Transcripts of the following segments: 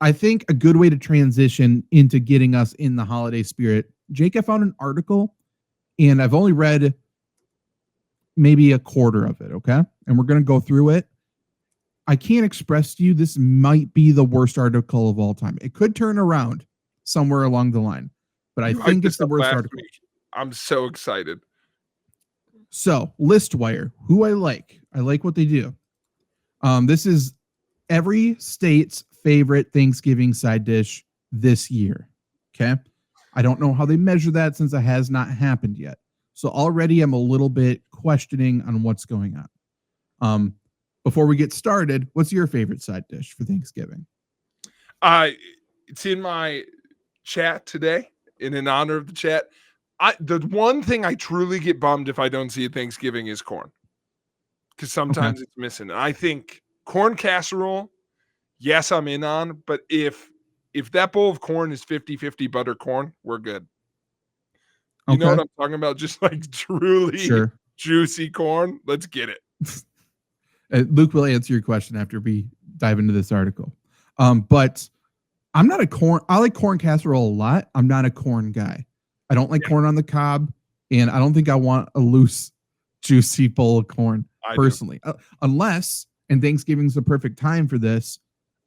I think a good way to transition into getting us in the holiday spirit, Jake, I found an article and I've only read maybe a quarter of it, okay? And we're going to go through it. I can't express to you this might be the worst article of all time. It could turn around somewhere along the line, but I think it's the worst article. Week. I'm so excited. So, Listwire, who I like what they do. This is every state's favorite Thanksgiving side dish this year. Okay. I don't know how they measure that since it has not happened yet. So already I'm a little bit questioning on what's going on. Before we get started, what's your favorite side dish for Thanksgiving? It's in my chat today, in honor of the chat. The one thing I truly get bummed if I don't see at Thanksgiving is corn. Because sometimes it's missing. And I think corn casserole, yes, I'm in on, but if that bowl of corn is 50-50 butter corn, we're good. You know what I'm talking about? Just like truly juicy corn. Let's get it. Luke will answer your question after we dive into this article. But I'm not I like corn casserole a lot. I'm not a corn guy. I don't like corn on the cob, and I don't think I want a loose, juicy bowl of corn personally. Unless, and Thanksgiving's the perfect time for this,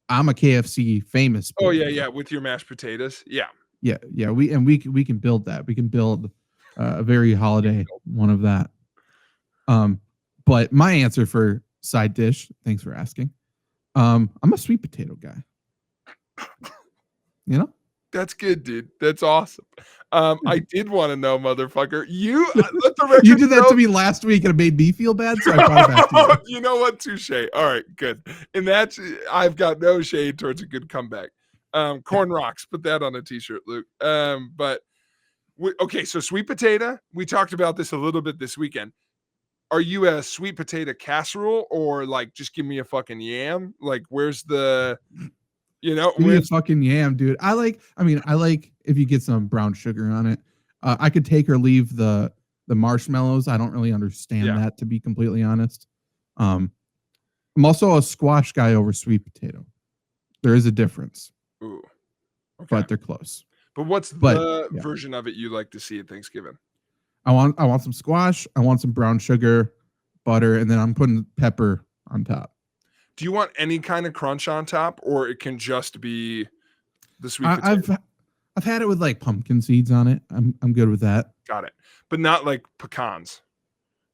I'm a KFC famous. Oh yeah, with your mashed potatoes. Yeah. We can build that. We can build a very holiday one of that. But my answer for side dish, thanks for asking. I'm a sweet potato guy. You know? That's good, dude. That's awesome. I did want to know, motherfucker. You let the record You did that to me last week and it made me feel bad, so I brought it back to you. You know what? Touche. All right, good. And that's I've got no shade towards a good comeback. Corn rocks. Put that on a t-shirt, Luke. Okay, so sweet potato. We talked about this a little bit this weekend. Are you a sweet potato casserole or like just give me a fucking yam? Like where's the give me a fucking yam, dude. I like if you get some brown sugar on it. I could take or leave the marshmallows. I don't really understand that, to be completely honest. I'm also a squash guy over sweet potato. There is a difference. Ooh. Okay. But they're close. But what's the version of it you like to see at Thanksgiving? I want some squash, I want some brown sugar, butter, and then I'm putting pepper on top. Do you want any kind of crunch on top, or it can just be the sweet potato? I've had it with like pumpkin seeds on it. I'm good with that. Got it. But not like pecans.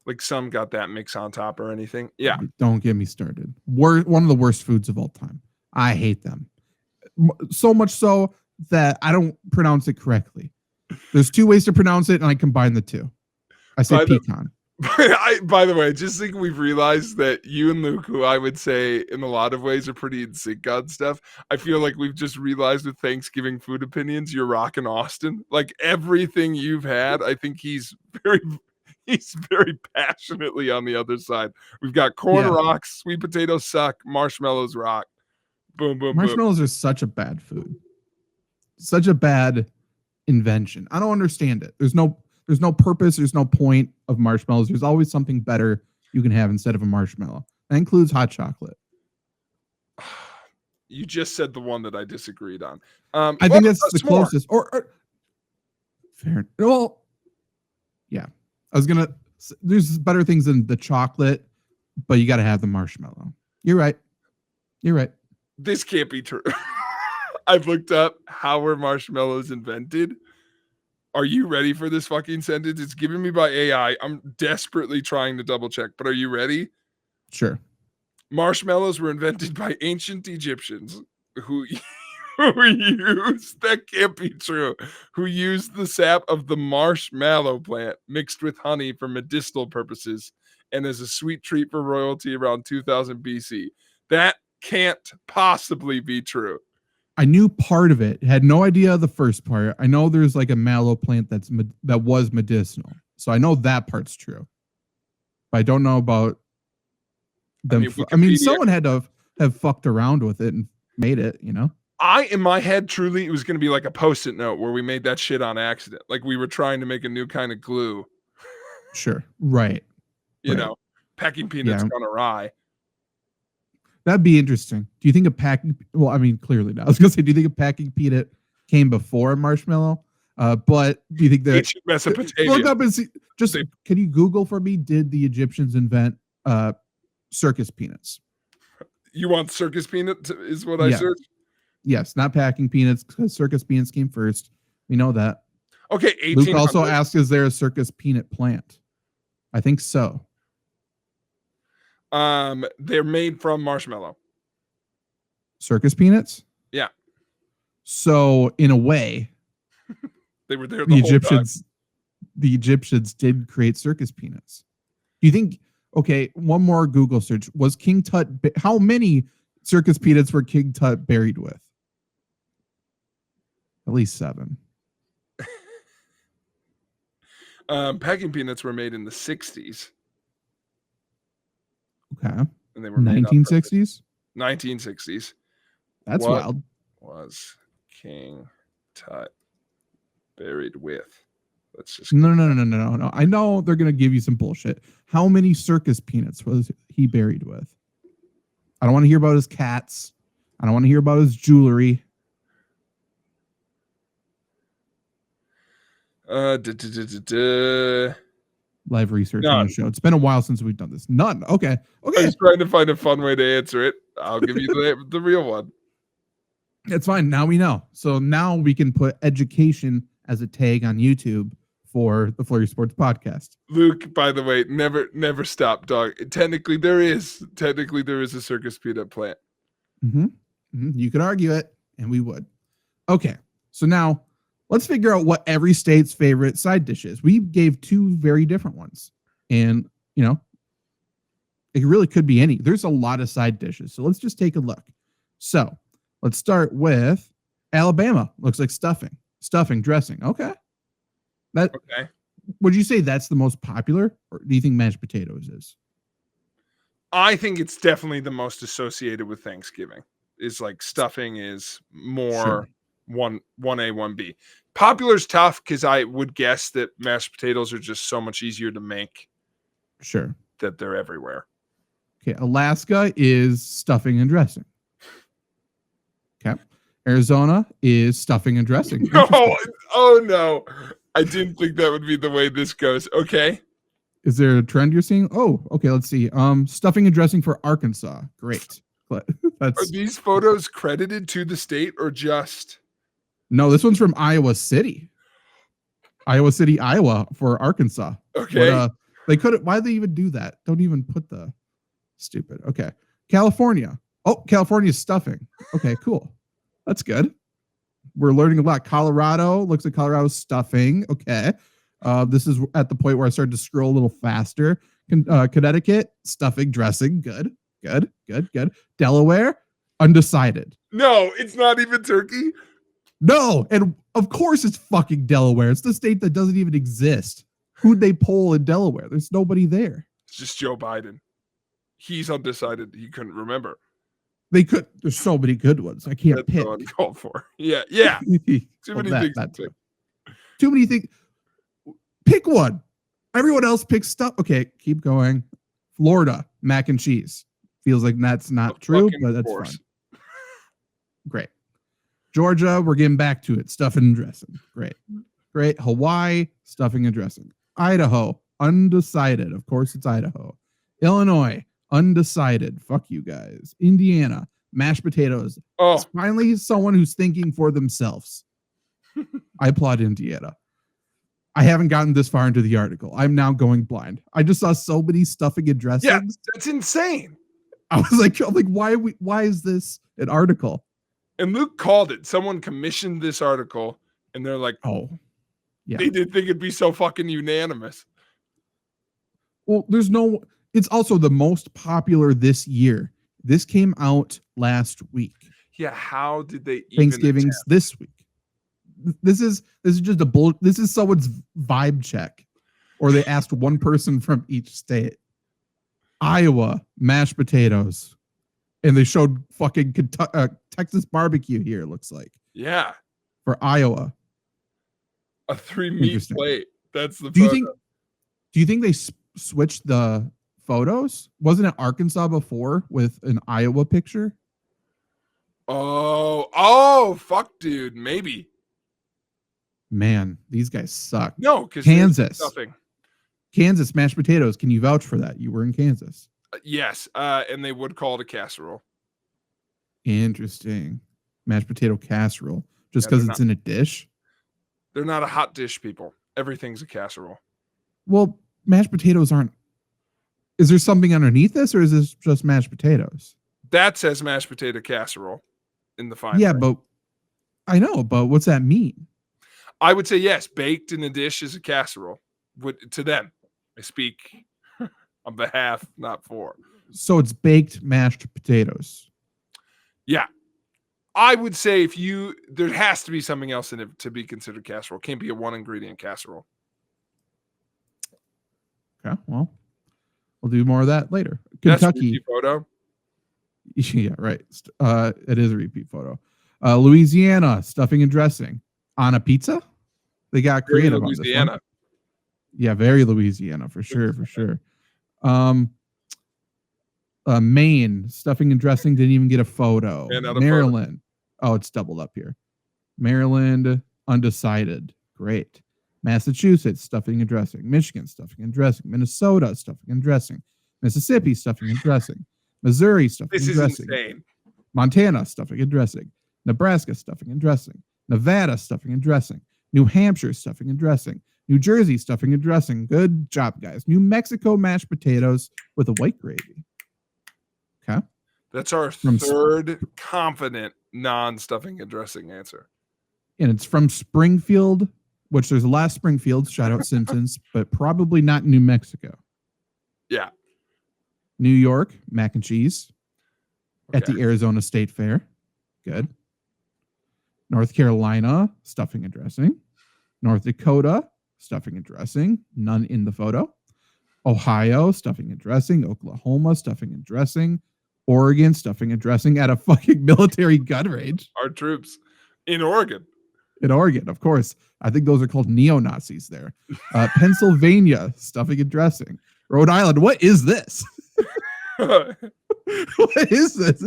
Like some got that mix on top or anything. Yeah. Don't get me started. One of the worst foods of all time. I hate them. So much so that I don't pronounce it correctly. There's two ways to pronounce it, and I combine the two. I say pecan. By the way, I just think we've realized that you and Luke, who I would say in a lot of ways are pretty in sync on stuff, I feel like we've just realized with Thanksgiving food opinions, you're rocking Austin. Like everything you've had, I think he's very passionately on the other side. We've got corn rocks, sweet potatoes suck, marshmallows rock. Boom, boom, marshmallows are such a bad food. Such a bad invention. I don't understand it. There's no purpose. There's no point of marshmallows. There's always something better you can have instead of a marshmallow. That includes hot chocolate. You just said the one that I disagreed on. I think that's the closest. Or fair. Well, yeah. There's better things than the chocolate, but you got to have the marshmallow. You're right. This can't be true. I've looked up how were marshmallows invented. Are you ready for this fucking sentence? It's given me by AI. I'm desperately trying to double check, but are you ready? Sure. Marshmallows were invented by ancient Egyptians who used, that can't be true, who used the sap of the marshmallow plant mixed with honey for medicinal purposes and as a sweet treat for royalty around 2000 BC. That can't possibly be true. I knew part of it. Had no idea the first part. I know there's like a mallow plant that was medicinal, so I know that part's true. But I don't know about them. Someone had to have fucked around with it and made it. In my head, truly, it was going to be like a Post-it note where we made that shit on accident, like we were trying to make a new kind of glue. Sure, right. Packing peanuts gone awry. That'd be interesting. Do you think a packing? Well, I mean, clearly not. I was gonna say, do you think a packing peanut came before marshmallow? But do you think that Ancient Mesopotamia. look up and see? Just They- can you Google for me? Did the Egyptians invent circus peanuts? You want circus peanut is what I Yeah. searched. Yes, not packing peanuts because circus peanuts came first. We know that. Okay, Luke 1800s. also asked, "Is there a circus peanut plant?" I think so. They're made from marshmallow. Circus peanuts. Yeah. So in a way, They were there the the whole time. Egyptians did create circus peanuts. Do you think? Okay, one more Google search. Was King Tut? How many circus peanuts were King Tut buried with? At least 7. Packing peanuts were made in the 60s. Okay. And they were made 1960s. 1960s. That's What wild. was King Tut buried with? Let's just No. I know they're gonna give you some bullshit. How many circus peanuts was he buried with? I don't want to hear about his cats. I don't want to hear about his jewelry. Live Live research None. on the show. It's been a while since we've done this. None. Okay. I was trying to find a fun way to answer it. I'll give you the real one. It's fine. Now we know. So now we can put education as a tag on YouTube for the FlurrySports podcast. Luke, by the way, never stop, dog. Technically, there is a circus peanut plant. You could argue it, and we would. Okay. So now let's figure out what every state's favorite side dish is. We gave 2 very different ones. And, it really could be any. There's a lot of side dishes. So let's just take a look. So let's start with Alabama. Looks like stuffing, dressing. Okay. Okay. Would you say that's the most popular, or do you think mashed potatoes is? I think it's definitely the most associated with Thanksgiving. Is like stuffing is more one A, 1B. Popular's tough because I would guess that mashed potatoes are just so much easier to make. Sure. That they're everywhere. Okay. Alaska is stuffing and dressing. Okay. Arizona is stuffing and dressing. No. Oh no. I didn't think that would be the way this goes. Okay. Is there a trend you're seeing? Oh, okay. Let's see. Stuffing and dressing for Arkansas. Great. Are these photos credited to the state or just? No, this one's from Iowa City, Iowa for Arkansas. Okay. But, they couldn't. Why did they even do that? Don't even put the stupid. Okay. California. Oh, California's stuffing. Okay, cool. That's good. We're learning a lot. Colorado. Looks like Colorado's stuffing. Okay. This is at the point where I started to scroll a little faster. Connecticut, stuffing, dressing. Good. Delaware, undecided. No, it's not even turkey. No, and of course it's fucking Delaware. It's the state that doesn't even exist. Who'd they poll in Delaware? There's nobody there. It's just Joe Biden. He's undecided. He couldn't remember. They could. There's so many good ones. I can't pick. So uncalled for. Yeah. Too many things to pick. Too many things. Pick one. Everyone else picks stuff. Okay, keep going. Florida, mac and cheese. Feels like that's not true, but that's fine. Great. Georgia, we're getting back to it. Stuffing and dressing. Great. Hawaii, stuffing and dressing. Idaho, undecided. Of course, it's Idaho. Illinois, undecided. Fuck you guys. Indiana, mashed potatoes. Oh, it's finally someone who's thinking for themselves. I applaud Indiana. I haven't gotten this far into the article. I'm now going blind. I just saw so many stuffing and dressings. Yeah, that's insane. I was like, why is this an article? And Luke called it. Someone commissioned this article, and they're like, oh, yeah. They didn't think it'd be so fucking unanimous. Well, it's also the most popular this year. This came out last week. Yeah, how did they even Thanksgiving's this week? This is just this is someone's vibe check. Or they asked one person from each state. Iowa, mashed potatoes. And they showed fucking Texas barbecue here, it looks like. Yeah. For Iowa. A 3-meat plate. That's the Do you think they switched the photos. Wasn't it Arkansas before with an Iowa picture? Oh, fuck, dude. Maybe. Man, these guys suck. No, because Kansas. stuffing. Kansas mashed potatoes. Can you vouch for that? You were in Kansas. Yes, and they would call it a casserole. Interesting. Mashed potato casserole. Just Yeah, because they're it's in a dish? They're not a hot dish, people. Everything's a casserole. Well, mashed potatoes aren't. Is there something underneath this, or is this just mashed potatoes? That says mashed potato casserole in the fine Yeah, print. but I know, but what's that mean? I would say yes, baked in a dish is a casserole. To them, I speak on behalf, not for. So it's baked mashed potatoes. Yeah. I would say there has to be something else in it to be considered casserole. Can't be a one ingredient casserole. Okay, well, we'll do more of that later. Kentucky. Photo. Yeah, right. It is a repeat photo. Louisiana, stuffing and dressing on a pizza. They got creative on this one. Yeah, very Louisiana for sure. Maine, stuffing and dressing didn't even get a photo. Maryland. Oh, it's doubled up here. Maryland, undecided. Great. Massachusetts, stuffing and dressing. Michigan, stuffing and dressing. Minnesota, stuffing and dressing. Mississippi, stuffing and dressing. Missouri, stuffing and dressing. This is insane. Montana, stuffing and dressing. Nebraska, stuffing and dressing. Nevada, stuffing and dressing. New Hampshire, stuffing and dressing. New Jersey, stuffing and dressing. Good job, guys. New Mexico, mashed potatoes with a white gravy. Okay. That's our third confident non-stuffing and dressing answer. And it's from Springfield, which there's a lot of Springfields, shout out Simpsons, but probably not New Mexico. Yeah. New York, mac and cheese at the Arizona State Fair. Good. North Carolina, stuffing and dressing. North Dakota, stuffing and dressing. None in the photo. Ohio, stuffing and dressing. Oklahoma, stuffing and dressing. Oregon, stuffing and dressing at a fucking military gun range. Our troops in Oregon. In Oregon, of course. I think those are called neo-Nazis there. Pennsylvania, stuffing and dressing. Rhode Island, what is this? What is this?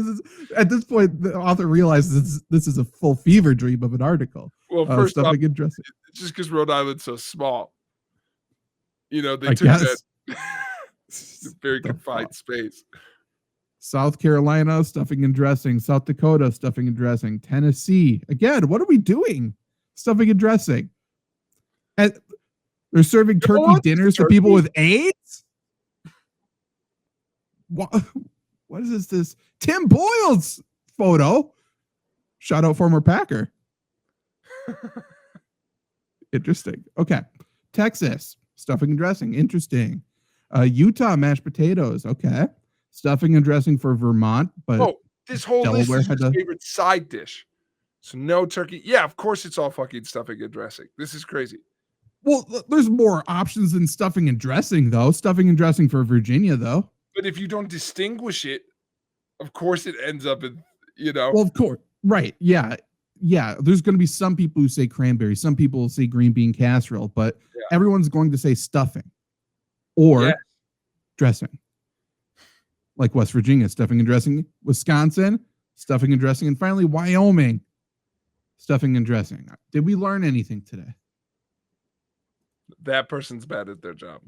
At this point, the author realizes this is a full fever dream of an article. Well, first stuffing and dressing. Just because Rhode Island's so small. They took that very confined space. South Carolina, stuffing and dressing. South Dakota, stuffing and dressing. Tennessee, again, what are we doing? Stuffing and dressing. And they're serving turkey dinners to people with AIDS? What is this? Tim Boyle's photo. Shout out former Packer. Interesting. Okay. Texas, stuffing and dressing. Interesting. Utah, mashed potatoes. Okay. Stuffing and dressing for Vermont, but this whole Delaware list is his favorite side dish. So no turkey. Yeah, of course it's all fucking stuffing and dressing. This is crazy. Well, there's more options than stuffing and dressing, though. Stuffing and dressing for Virginia, though. But if you don't distinguish it, of course it ends up in, Well, of course. Right. Yeah. Yeah. There's going to be some people who say cranberry. Some people will say green bean casserole, but everyone's going to say stuffing or dressing. Like West Virginia, stuffing and dressing. Wisconsin, stuffing and dressing. And finally, Wyoming, stuffing and dressing. Did we learn anything today? That person's bad at their job.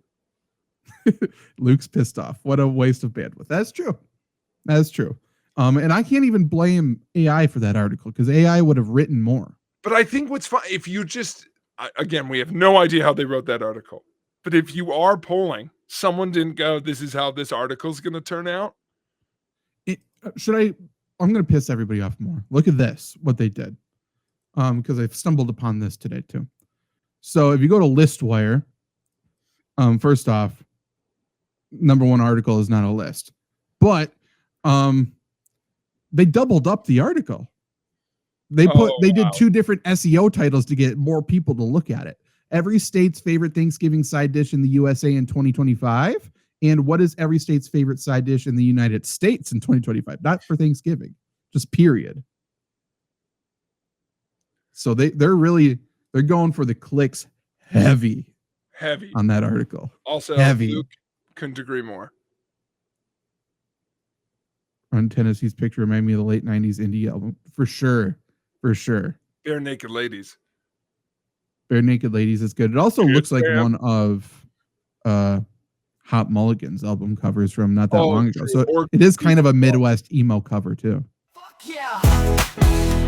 Luke's pissed off. What a waste of bandwidth. That's true. That's true. And I can't even blame AI for that article because AI would have written more. But I think what's fun, if you again, we have no idea how they wrote that article. But if you are polling, someone didn't go, this is how this article is going to turn out. I'm going to piss everybody off more. Look at this, what they did. Because I've stumbled upon this today too. So if you go to ListWire, first off, number one article is not a list, but they doubled up the article. They did two different SEO titles to get more people to look at it. Every state's favorite Thanksgiving side dish in the USA in 2025, and what is every state's favorite side dish in the United States in 2025? Not for Thanksgiving, just period. So they're going for the clicks heavy Heavy on that article. Also, heavy. Luke, couldn't agree more. on Tennessee's picture remind me of the late 90s indie album. For sure. For sure. Bare Naked Ladies. Bare Naked Ladies is good. It also Good, looks like Sam. one of Hot Mulligan's album covers from not that long ago. True. So Or it is kind of a Midwest emo cover too. Fuck yeah.